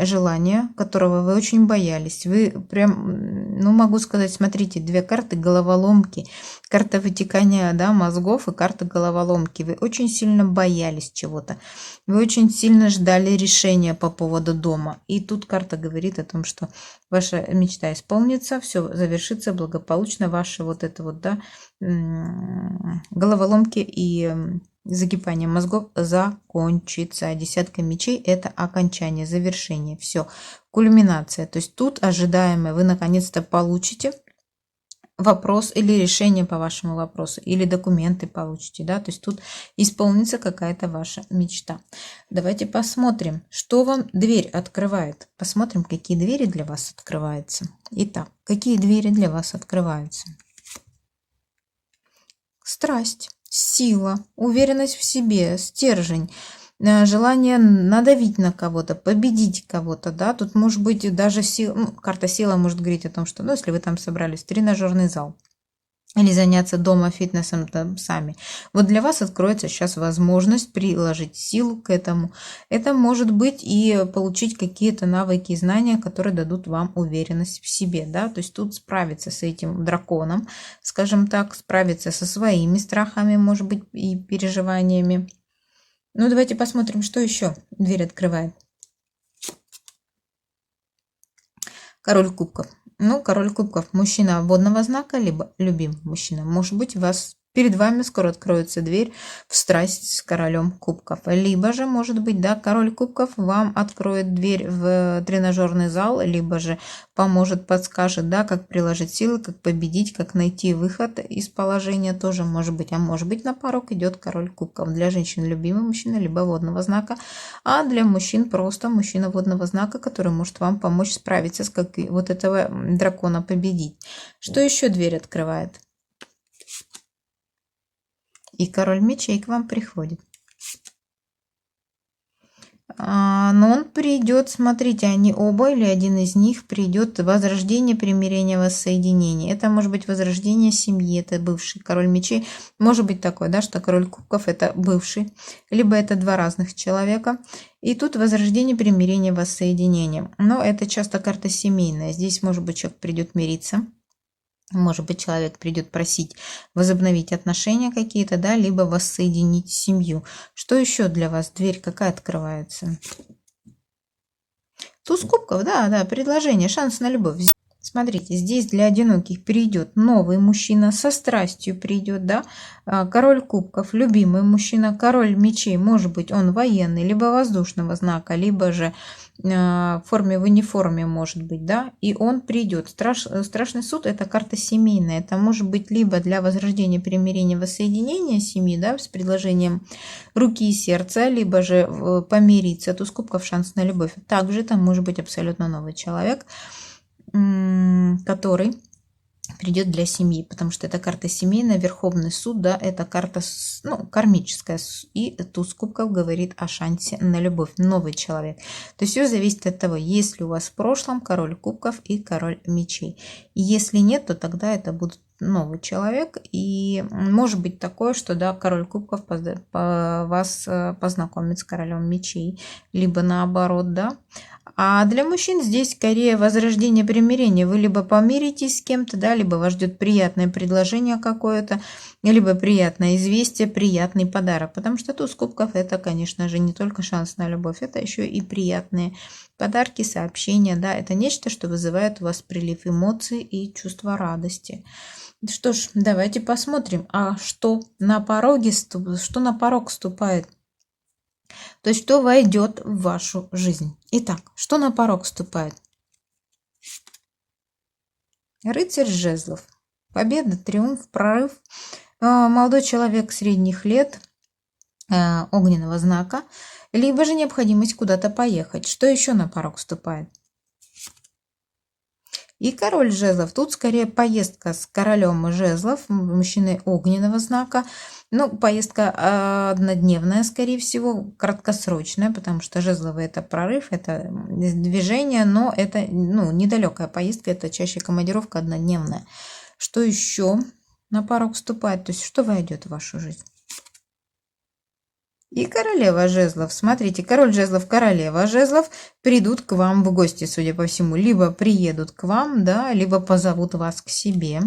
желание, которого вы очень боялись. Вы прям, ну могу сказать, смотрите, две карты головоломки. Карта вытекания, да, мозгов и карта головоломки. Вы очень сильно боялись чего-то. Вы очень сильно ждали решения по поводу дома. И тут карта говорит о том, что ваша мечта исполнится, все завершится благополучно. Ваши вот это вот, да, головоломки и загибание мозгов закончится. Десятка мечей – это окончание, завершение, все, кульминация. То есть тут ожидаемое вы наконец-то получите вопрос или решение по вашему вопросу, или документы получите, да, то есть тут исполнится какая-то ваша мечта. Давайте посмотрим, что вам дверь открывает. Посмотрим, какие двери для вас открываются. Итак, какие двери для вас открываются? Страсть, сила, уверенность в себе, стержень, желание надавить на кого-то, победить кого-то, да, тут может быть даже сила, ну, карта сила может говорить о том, что, ну, если вы там собрались в тренажерный зал, или заняться дома фитнесом там сами. Вот для вас откроется сейчас возможность приложить силу к этому. Это может быть и получить какие-то навыки и знания, которые дадут вам уверенность в себе. Да? То есть тут справиться с этим драконом, скажем так, справиться со своими страхами, может быть, и переживаниями. Ну, давайте посмотрим, что еще дверь открывает. Король кубков. Ну, король кубков, мужчина водного знака, либо любимый мужчина. Может быть, перед вами скоро откроется дверь в страсть с королем кубков. Либо же, может быть, да, король кубков вам откроет дверь в тренажерный зал, либо же поможет, подскажет, да, как приложить силы, как победить, как найти выход из положения тоже может быть. А может быть, на порог идет король кубков. Для женщин любимый мужчина, либо водного знака, а для мужчин просто мужчина водного знака, который может вам помочь справиться с вот этого дракона, победить. Что еще дверь открывает? И король мечей к вам приходит. Но он придет, смотрите, они оба или один из них придет возрождение, примирение, воссоединение. Это может быть возрождение семьи, это бывший король мечей. Может быть такое, да, что король кубков это бывший, либо это два разных человека. И тут возрождение, примирение, воссоединение. Но это часто карта семейная. Здесь, может быть, человек придет мириться. Может быть, человек придет просить возобновить отношения какие-то, да, либо воссоединить семью. Что еще для вас? Дверь какая открывается? Туз кубков, да, предложение, шанс на любовь. Смотрите, здесь для одиноких придет новый мужчина, со страстью придет, да, король кубков, любимый мужчина, король мечей, может быть, он военный, либо воздушного знака, либо же в форме, в униформе, может быть, да, и он придет. Страшный суд – это карта семейная, это может быть либо для возрождения, примирения, воссоединения семьи, да, с предложением руки и сердца, либо же помириться, туз кубков, шанс на любовь. Также это может быть абсолютно новый человек, который придет для семьи, потому что это карта семейная, Верховный суд, да, это карта, ну, кармическая, и туз кубков говорит о шансе на любовь, новый человек. То есть все зависит от того, есть ли у вас в прошлом король кубков и король мечей. Если нет, то тогда это будет новый человек, и может быть такое, что, да, король кубков вас познакомит с королем мечей, либо наоборот, да. А для мужчин здесь скорее возрождение, примирение. Вы либо помиритесь с кем-то, да, либо вас ждет приятное предложение какое-то, либо приятное известие, приятный подарок. Потому что туз кубков это, конечно же, не только шанс на любовь, это еще и приятные подарки, сообщения, да. Это нечто, что вызывает у вас прилив эмоций и чувство радости. Что ж, давайте посмотрим, а что на пороге, что на порог ступает. То есть, что войдет в вашу жизнь. Итак, что на порог вступает? Рыцарь жезлов. Победа, триумф, прорыв. Молодой человек средних лет, огненного знака. Либо же необходимость куда-то поехать. Что еще на порог вступает? И король жезлов. Тут скорее поездка с королем жезлов, мужчиной огненного знака. Ну, поездка однодневная, скорее всего, краткосрочная, потому что жезловый это прорыв, это движение, но это, ну, недалекая поездка, это чаще командировка однодневная. Что еще? На порог вступает, то есть что войдет в вашу жизнь? И королева жезлов. Смотрите, король жезлов, королева жезлов придут к вам в гости, судя по всему. Либо приедут к вам, да, либо позовут вас к себе.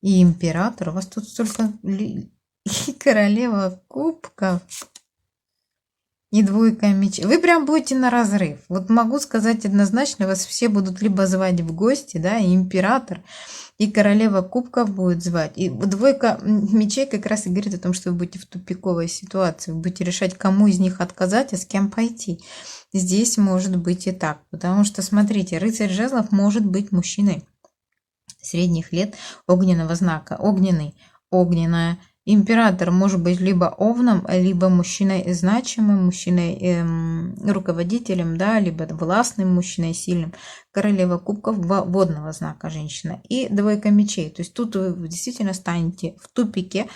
И император. У вас тут столько... И королева кубков. И двойка мечей. Вы прям будете на разрыв. Вот могу сказать однозначно, вас все будут либо звать в гости, да, и император, и королева кубков будет звать. И двойка мечей как раз и говорит о том, что вы будете в тупиковой ситуации. Вы будете решать, кому из них отказать, а с кем пойти. Здесь может быть и так. Потому что, смотрите, рыцарь жезлов может быть мужчиной средних лет огненного знака. Огненный, огненная. Император может быть либо овном, либо мужчиной значимым, мужчиной руководителем, да, либо властным мужчиной сильным. Королева кубков водного знака женщина. И двойка мечей. То есть тут вы действительно станете в тупике,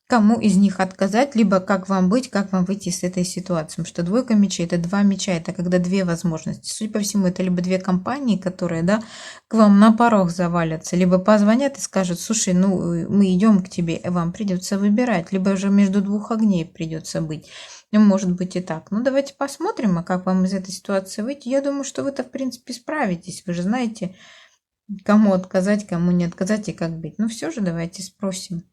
кому из них отказать, либо как вам быть, как вам выйти из этой ситуации. Потому что двойка мечей – это два меча, это когда две возможности. Судя по всему, это либо две компании, которые, да, к вам на порог завалятся, либо позвонят и скажут: слушай, ну мы идем к тебе, и вам придется выбирать, либо же между двух огней придется быть. Ну, может быть и так. Ну, давайте посмотрим, а как вам из этой ситуации выйти. Я думаю, что вы-то, в принципе, справитесь. Вы же знаете, кому отказать, кому не отказать и как быть. Ну, все же давайте спросим.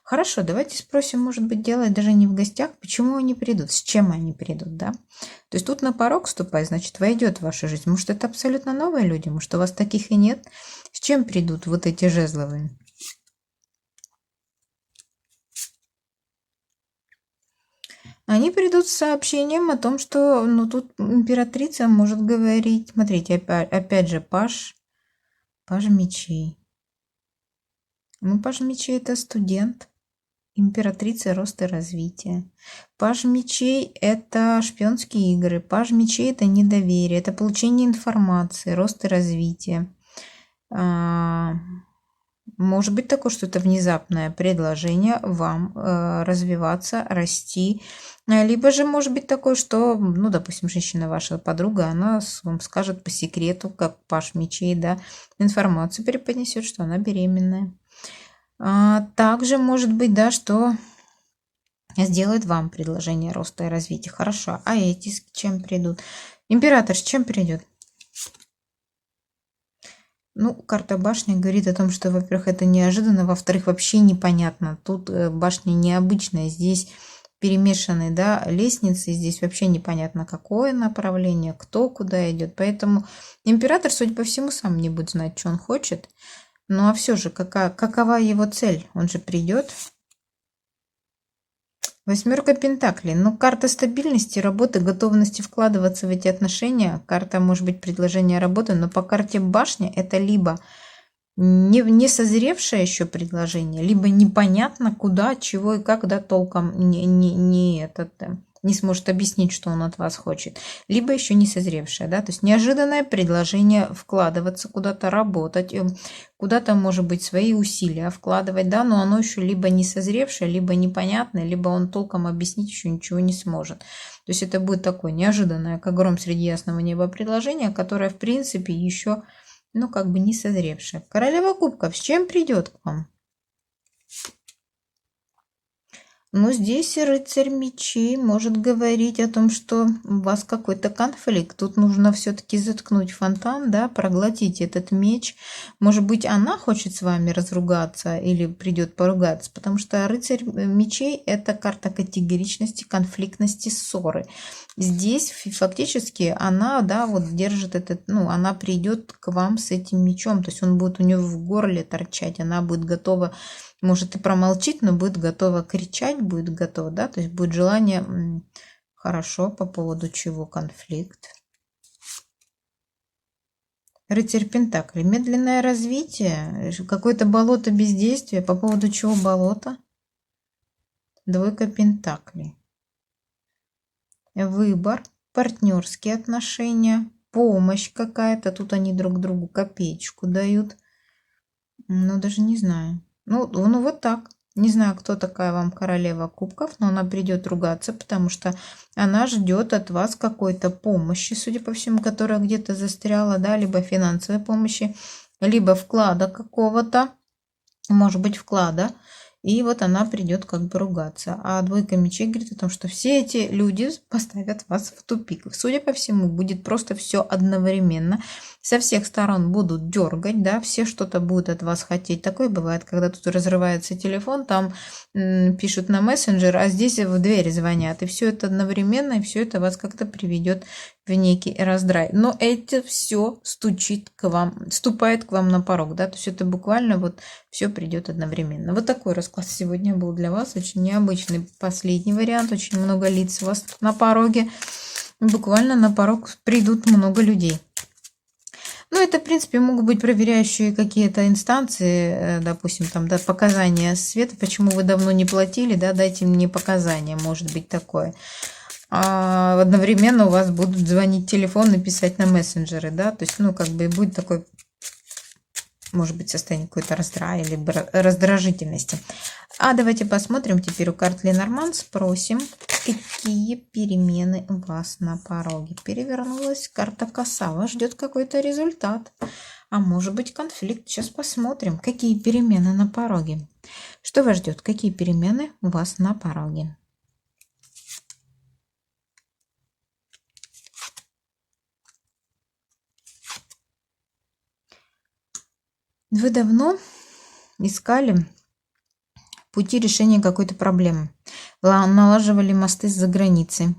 Хорошо, давайте спросим, может быть, делать даже не в гостях, почему они придут, с чем они придут, да? То есть тут на порог ступай, значит, войдет в вашу жизнь. Может, это абсолютно новые люди, может, у вас таких и нет. С чем придут вот эти жезловые? Они придут с сообщением о том, что, ну, тут императрица может говорить. Смотрите, опять же, паж мечей. Ну, паж мечей – это студент. Императрица роста и развития. Паж мечей – это шпионские игры. Паж мечей – это недоверие, это получение информации, рост и развитие. Может быть такое, что это внезапное предложение вам развиваться, расти. Либо же может быть такое, что, ну, допустим, женщина, ваша подруга, она вам скажет по секрету, как паж мечей, да, информацию преподнесет, что она беременная. Также может быть, да, что сделает вам предложение роста и развития. Хорошо. А эти с чем придут? Император с чем придет? Ну, карта башни говорит о том, что, во-первых, это неожиданно, во-вторых, вообще непонятно. Тут башня необычная, здесь перемешаны, да, лестницы, здесь вообще непонятно, какое направление, кто куда идет. Поэтому император, судя по всему, сам не будет знать, что он хочет. Ну, а все же, какова его цель? Он же придет. Восьмерка пентаклей. Ну, карта стабильности, работы, готовности вкладываться в эти отношения. Карта, может быть, предложение работы, но по карте башня это либо не созревшее еще предложение, либо непонятно куда, чего и как, да, толком не сможет объяснить, что он от вас хочет, либо еще не созревшее, да, то есть неожиданное предложение вкладываться куда-то, работать, куда-то, может быть, свои усилия вкладывать, да, но оно еще либо не созревшее, либо непонятное, либо он толком объяснить еще ничего не сможет. То есть это будет такое неожиданное, как гром среди ясного неба предложение, которое, в принципе, еще, ну, как бы не созревшее. Королева кубков с чем придет к вам? Но здесь рыцарь мечей может говорить о том, что у вас какой-то конфликт. Тут нужно все-таки заткнуть фонтан, да, проглотить этот меч. Может быть, она хочет с вами разругаться или придет поругаться, потому что рыцарь мечей – это карта категоричности, конфликтности, ссоры. Здесь фактически она, да, вот держит этот, ну, она придет к вам с этим мечом, то есть он будет у нее в горле торчать, она будет готова, может и промолчит, но будет готова кричать, будет готова, да, то есть будет желание. Хорошо, по поводу чего конфликт? Рыцарь Пентаклей. Медленное развитие, какое-то болото бездействия. По поводу чего болото? Двойка Пентаклей. Выбор, партнерские отношения, помощь какая-то. Тут они друг другу копеечку дают. Ну, даже не знаю. Ну вот так. Не знаю, кто такая вам королева кубков, но она придет ругаться, потому что она ждет от вас какой-то помощи, судя по всему, которая где-то застряла, да, либо финансовой помощи, либо вклада какого-то. может быть, вклада, и вот она придет как бы ругаться. А двойка мечей говорит о том, что все эти люди поставят вас в тупик. Судя по всему, будет просто все одновременно. Со всех сторон будут дергать, да, все что-то будут от вас хотеть. Такое бывает, когда тут разрывается телефон, там пишут на мессенджер, а здесь в дверь звонят. И все это одновременно, и все это вас как-то приведет в некий раздрай. Но это все стучит к вам, ступает к вам на порог, да, то есть это буквально вот все придет одновременно. Вот такой расклад сегодня был для вас, очень необычный последний вариант, очень много лиц у вас на пороге, буквально на порог придут много людей. Ну, это, в принципе, могут быть проверяющие какие-то инстанции, допустим, там, да, показания света, почему вы давно не платили, да, дайте мне показания, может быть такое. А одновременно у вас будут звонить телефон и писать на мессенджеры, да, то есть, ну, как бы будет такой, может быть, состояние какой-то раздрая или раздражительности. А давайте посмотрим теперь у карт Ленорман, спросим, какие перемены у вас на пороге. Перевернулась карта коса, вас ждет какой-то результат, а может быть конфликт. Сейчас посмотрим, какие перемены на пороге. Что вас ждет, какие перемены у вас на пороге. Вы давно искали пути решения какой-то проблемы, налаживали мосты за границей,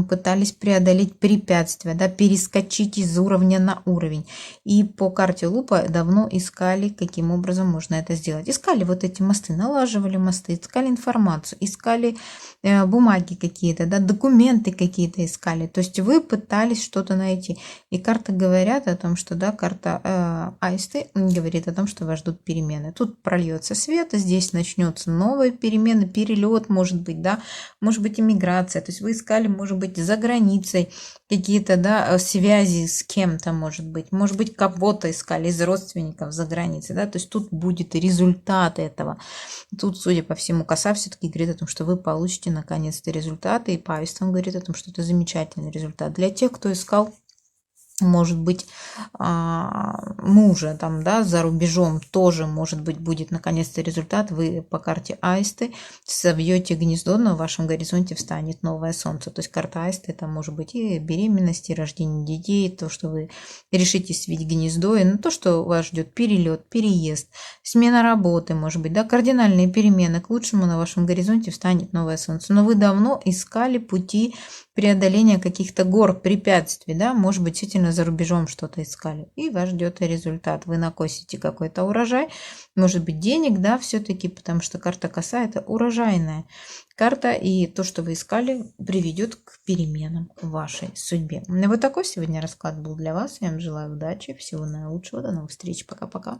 пытались преодолеть препятствия, да, перескочить из уровня на уровень. И по карте Лупа давно искали, каким образом можно это сделать. Искали вот эти мосты, налаживали мосты, искали информацию, искали бумаги какие-то, да, документы какие-то искали. То есть вы пытались что-то найти. И карты говорят о том, что, да, карта Аисты говорит о том, что вас ждут перемены. Тут прольется свет, здесь начнется новые перемены, перелет, может быть, да, может быть, иммиграция. То есть вы искали, может быть, за границей какие-то, да, связи с кем-то, может быть, кого-то искали из родственников за границей, да, то есть тут будет результат этого. Тут, судя по всему, коса все-таки говорит о том, что вы получите наконец-то результаты, и по Аистам говорит о том, что это замечательный результат. Для тех, кто искал, может быть, мужа там, да, за рубежом, тоже, может быть, будет наконец-то результат. Вы по карте Аисты совьете гнездо, на вашем горизонте встанет новое солнце. То есть карта Аисты, это может быть и беременность, и рождение детей, то, что вы решите свить гнездо, и то, что вас ждет перелет, переезд, смена работы, может быть, да, кардинальные перемены. К лучшему на вашем горизонте встанет новое солнце. Но вы давно искали пути преодоления каких-то гор, препятствий, да, может быть, действительно за рубежом что-то искали, и вас ждет результат. Вы накосите какой-то урожай, может быть, денег, да, все-таки, потому что карта коса – это урожайная карта, и то, что вы искали, приведет к переменам в вашей судьбе. Вот такой сегодня расклад был для вас. Я вам желаю удачи, всего наилучшего, до новых встреч, пока-пока.